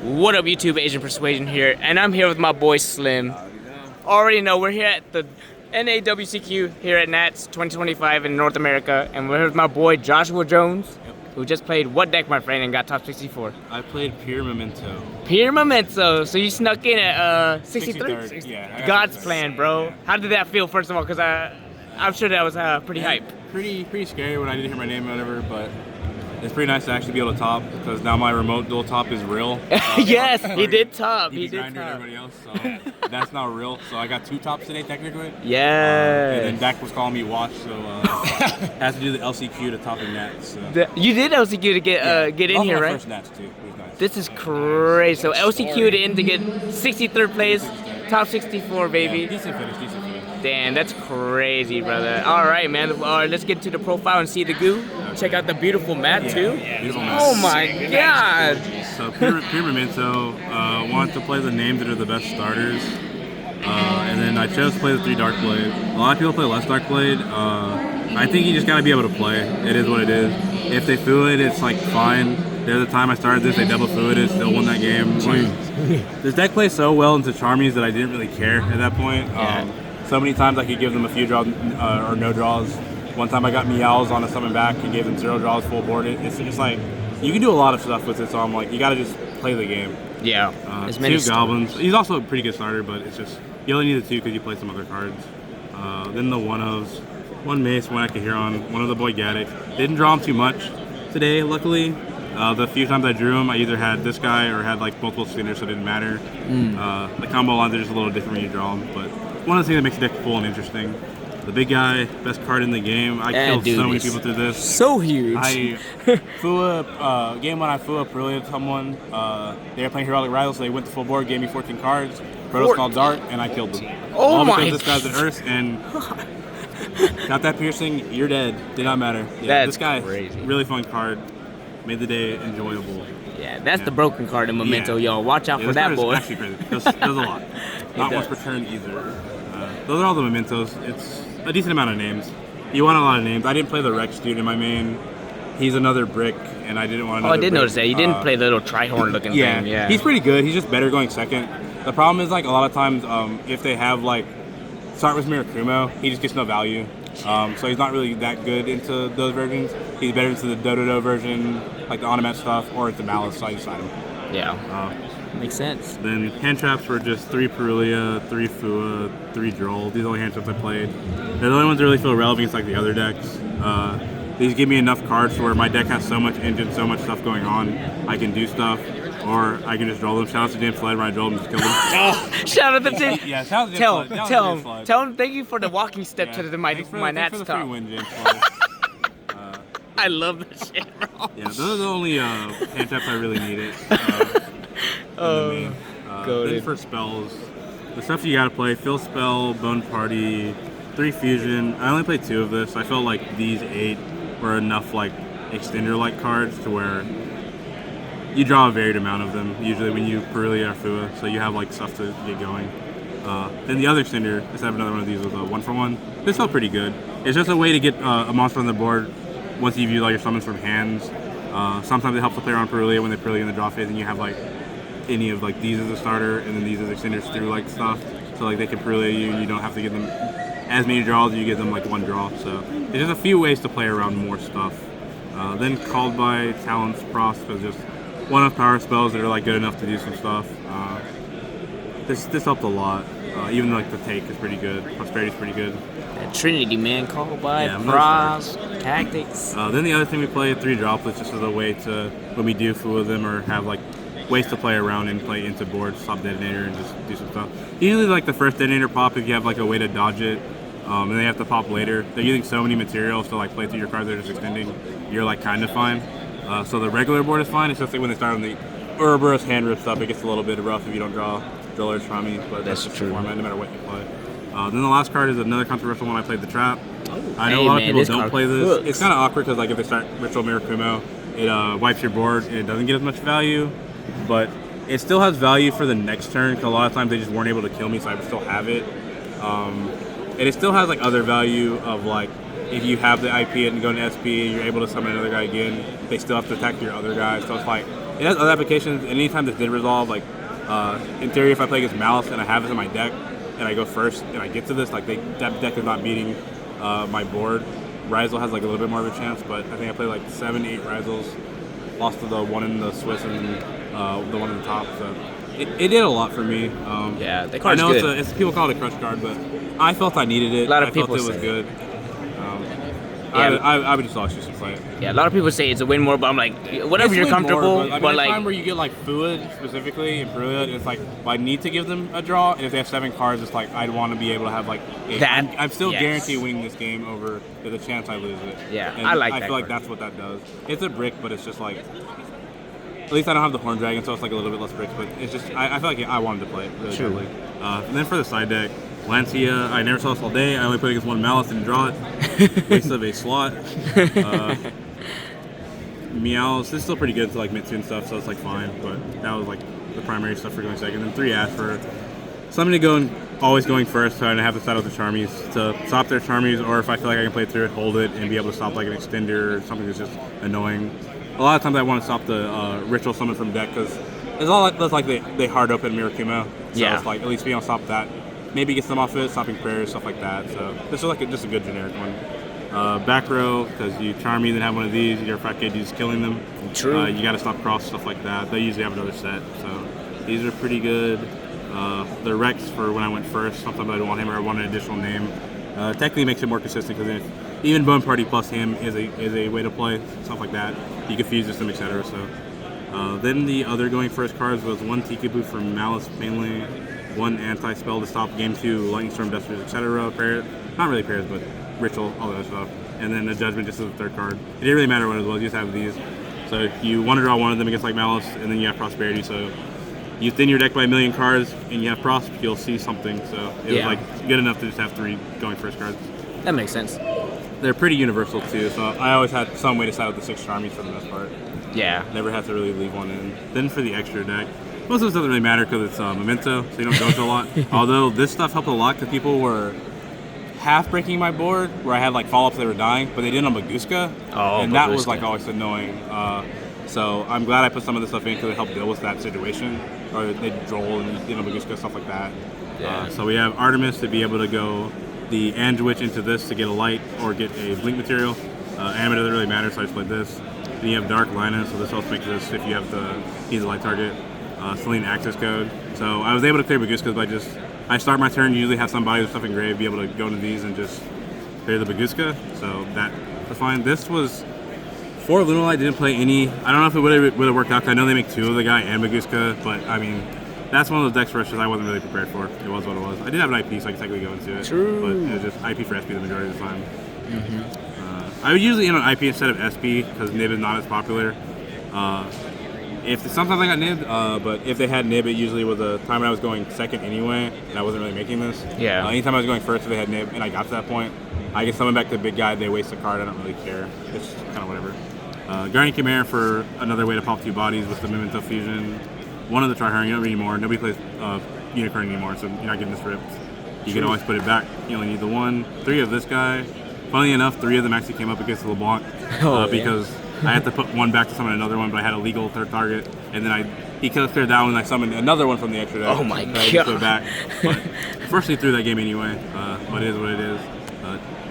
What up, YouTube? Asian Persuasion here, and I'm here with my boy Slim. Already know we're here at the NAWCQ here at NATS 2025 in North America, and we're here with my boy Joshua Jones, who just played what deck, my friend, and got top 64? I played Pure Memento. Pure Memento. So you snuck in at 63? 63rd, yeah. God's plan, bro. Yeah. How did that feel, first of all? Because I'm sure that was pretty hype. Pretty scary when I didn't hear my name or whatever, but it's pretty nice to actually be able to top because now my remote dual top is real. Yes, he did top. He did top. Everybody else, so that's not real. So I got 2 tops today technically. Yes. And then Dak was calling me watch, so has to do the LCQ to top the Nats. So. You did LCQ to get in here, my right? First Nats too. It was nice. This is crazy. So LCQ to in to get 63rd place, top 64, baby. Yeah, decent finish. Damn, that's crazy, brother. All right, man. All right, let's get to the profile and see the goo. Check out the beautiful mat, too. Yeah, beautiful mat. Oh, my God. So, Pure Memento, wanted to play the names that are the best starters. And then I chose to play the 3 Dark Blade. A lot of people play less Dark Blade. I think you just got to be able to play. It is what it is. If they foo it, it's like fine. The time I started this, they double fooed it, still won that game. Like, this deck plays so well into Charmies that I didn't really care at that point. So many times I could give them a few draws or no draws. One time I got Meows on a summon back and gave them 0 draws, full board it. It's just like, you can do a lot of stuff with it, so I'm like, you gotta just play the game. Yeah. 2 Goblins. He's also a pretty good starter, but it's just, you only need the 2 because you play some other cards. Then the 1-ofs. 1 Mace, 1 Akahiron, 1 of the boy Gaddick. Didn't draw him too much today, luckily. The few times I drew him, I either had this guy or had like multiple spinners, so it didn't matter. The combo lines are just a little different when you draw them, but one of the things that makes the deck cool and interesting. The big guy, best card in the game. I killed so many people through this. So huge. Game when I flew up really at someone, they were playing Heraldic Rival, so they went to full board, gave me 14 cards, Protoss called Dart, and I killed them. Oh all my because this guy's an Earth, and got that piercing, you're dead. Did not matter. Yeah, this guy, crazy. Really fun card. Made the day enjoyable. Yeah, that's the broken card in Memento, y'all. Watch out for that boy. Actually crazy. Does a lot. Not much per turn either. Those are all the Mementos. It's a decent amount of names. You want a lot of names. I didn't play the Rex dude in my main. He's another brick, and I didn't want another I did brick. notice that. You didn't play the little Trihorn looking thing. Yeah. He's pretty good. He's just better going second. The problem is, like, a lot of times, if they have, like, start with Mirakumo, he just gets no value. So he's not really that good into those versions. He's better into the Dododo version, like the Onomat stuff, or into Malice, so I decided him. Yeah. Makes sense. Then hand traps were just 3 Perulia, 3 Fua, 3 Droll. These are the only hand traps I played. They're the only ones that really feel relevant against like the other decks. These give me enough cards to where my deck has so much engine, so much stuff going on, I can do stuff, or I can just draw them. Shout out to James Flood when I draw them, just kill them. Oh, shout out to James. Yeah, shout out to James Flood. Tell him thank you for the walking step to my Nats top. top. Win, James Flood. I love that shit, bro. Yeah, those are the only hand traps I really needed. Then for spells, the stuff you gotta play: Fill Spell, Bone Party, 3 Fusion. I only played 2 of this. I felt like these 8 were enough like extender-like cards to where you draw a varied amount of them. Usually when you Perulia or Fua, so you have like stuff to get going. Then the other extender, let's have another one of these, was a 1-for-1. This felt pretty good. It's just a way to get a monster on the board once you've used all your summons from hands. Sometimes it helps the player on Perulia when they Perulia in the draw phase, and you have like any of like these as a starter, and then these as extenders through like stuff. So like they can Perulia you, and you don't have to give them as many draws. You give them like 1 draw. So there's just a few ways to play around more stuff. Then Called by Talents Prosp is just one of power spells that are like good enough to do some stuff. This helped a lot. Even like the take is pretty good. Prosperity is pretty good. That Trinity, man, Called by Frost, Tactics. Then the other thing we played 3 droplets just as a way to, when we do foo them or have like ways to play around and play into boards, stop detonator and just do some stuff. Usually like the first detonator pop, if you have like a way to dodge it, and they have to pop later. They're using so many materials to like play through your cards that are just extending. You're like kind of fine. So the regular board is fine. It's just like when they start on the Ouroboros hand rip stuff, it gets a little bit rough if you don't draw drillers from me. But that's true. Format, no matter what you play. Then the last card is another controversial one. I played the Trap. I know a lot of people don't play this. It's kind of awkward because like if they start Ritual Mirakumo, it wipes your board and it doesn't get as much value, but it still has value for the next turn because a lot of times they just weren't able to kill me, so I would still have it. And it still has like other value of like if you have the IP and go to SP, you're able to summon another guy again. They still have to attack your other guy, so it's like it has other applications. And anytime this did resolve, like in theory, if I play against Malice and I have this in my deck and I go first and I get to this, like that deck is not beating my board. Rizel has like a little bit more of a chance, but I think I played like 7-8 Rizels, lost to the one in the Swiss and the one in the top. So it did a lot for me. Yeah, the card's I know good. it's people call it a crush card, but I felt I needed it. A lot of I people felt it was say good. Yeah. I would just always choose to play it. Yeah, a lot of people say it's a win more, but I'm like, whatever you're comfortable. More, but like, time where you get like Fluid specifically and Brilliant, it's like I need to give them a draw, and if they have 7 cards, it's like I'd want to be able to have like I'm still guaranteed winning this game over the chance I lose it. Yeah, and I like that. I feel like that's what that does. It's a brick, but it's just like at least I don't have the Horn Dragon, so it's like a little bit less bricks. But it's just I feel like I wanted to play it really badly. And then for the side deck. Lancia, I never saw this all day. I only played against one Malice, didn't draw it. Waste of a slot. Meows, this is still pretty good to like Mitsu and stuff, so it's like fine. But that was like the primary stuff for going second. Then 3 Ash for something to go and always going first, so I have to set out the Charmies to stop their Charmies, or if I feel like I can play through it, hold it, and be able to stop like an extender or something that's just annoying. A lot of times I want to stop the Ritual Summon from deck because it's all like they hard open Mirakumo. So it's like at least being able to stop that. Maybe get them off it, stopping prayers, stuff like that. So this is like just a good generic one. Back row, because you charm me, then have one of these, you're Frat Kid, you're just killing them. True. You got to stop cross, stuff like that. They usually have another set, so these are pretty good. The Rex for when I went first, sometimes I don't want him or I want an additional name. Technically makes it more consistent because even Bone Party plus him is a way to play, stuff like that. You can fuse system, etc. So then the other going first cards was 1 Tikaboo for Malice mainly. 1 anti-spell to stop game 2, Lightning Storm, Dusters, etc. Not really pairs, but Ritual, all that stuff. And then the Judgment just as the 3rd card. It didn't really matter what it was, you just have these. So you want to draw one of them against like Malice, and then you have Prosperity. So you thin your deck by 1,000,000 cards, and you have Prosp, you'll see something. So it was like good enough to just have 3 going first cards. That makes sense. They're pretty universal too, so I always had some way to set out the 6 Charmies for the most part. Yeah. Never had to really leave one in. Then for the extra deck, most of this doesn't really matter because it's Memento, so you don't go into a lot. Although this stuff helped a lot because people were half breaking my board where I had like follow-ups that were dying, but they did on Baguska, and that was like always annoying. So I'm glad I put some of this stuff in because it helped deal with that situation. Or they droll and did on Baguska, stuff like that. Yeah. So we have Artemis to be able to go the Anduich into this to get a light or get a blink material. Animate doesn't really matter, so I just played this. Then you have Dark Lina, so this also makes this if you have he's a light target. Selene access code. So I was able to clear Baguska by I start my turn, usually have somebody with stuff in grave be able to go into these and just clear the Baguska. So that was fine. This was for Lunalight, didn't play any. I don't know if it would have worked out. I know they make 2 of the guy and Baguska, but I mean, that's one of those decks rushes I wasn't really prepared for. It was what it was. I did have an IP, so I could technically go into it. True. But it was just IP for SP the majority of the time. I would usually end on IP instead of SP because Nib is not as popular. Sometimes I got Nib, but if they had Nib, it usually was a time when I was going second anyway, and I wasn't really making this. Yeah. Anytime I was going first, if they had Nib, and I got to that point, I get summon back to the big guy, they waste a card, I don't really care. It's kind of whatever. Guardian Chimera for another way to pop 2 bodies with the Memento Fusion. One of the Tryhard, you don't need more. Nobody plays Unicorn anymore, so you're not getting this ripped. You can always put it back. You only need the 1. 3 of this guy. Funnily enough, 3 of them actually came up against LeBlanc because I had to put 1 back to summon another one, but I had a legal 3rd target, and then he could have cleared that one, and I summoned another one from the extra deck. Oh my god! I just put it back. But unfortunately, threw that game anyway. But it is what it is.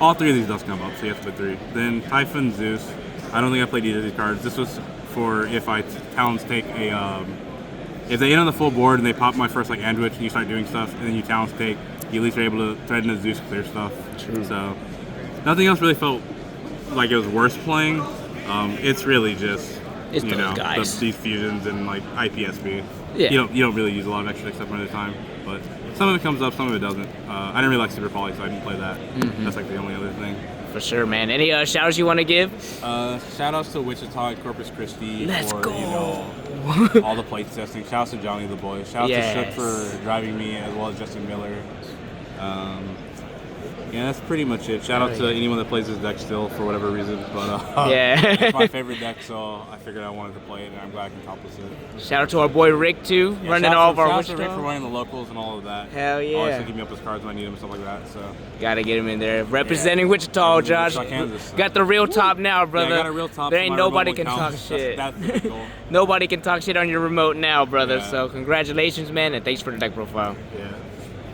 All 3 of these does come up, so you have to put 3. Then Typhon Zeus. I don't think I played either of these cards. This was for if Talons take a if they end on the full board and they pop my first like Anduich and you start doing stuff, and then you Talons take, you at least are able to threaten a Zeus clear stuff. True. So nothing else really felt like it was worth playing. It's really just these fusions and like IPSB. Yeah. You don't really use a lot of extra except one at a time, but some of it comes up, some of it doesn't. I didn't really like Super Poly, so I didn't play that. That's like the only other thing. For sure, man. Any shout-outs you want to give? Shout outs to Wichita and Corpus Christi Let's for go. all the plate testing. Shout outs to Johnny the Boy. Shout out to Shook for driving me, as well as Justin Miller. Yeah, that's pretty much it. Shout out to anyone that plays this deck still for whatever reason, but Yeah. it's my favorite deck, so I figured I wanted to play it, and I'm glad I can accomplish it. Shout out to our boy Rick too, Yeah, running all of our shout out Wichita. to Rick for running the locals and all of that. Hell yeah. Always hooking me up with cards when I need them and stuff like that. So Gotta get him in there. Representing Wichita, Josh. Wichita, Kansas, so. Got the real top now, brother. Yeah, I got a real top. There so ain't my nobody remote can talk counts. shit. That's the big goal. Nobody can talk shit on your remote now, brother. Yeah. So congratulations, man, and thanks for the deck profile. Yeah.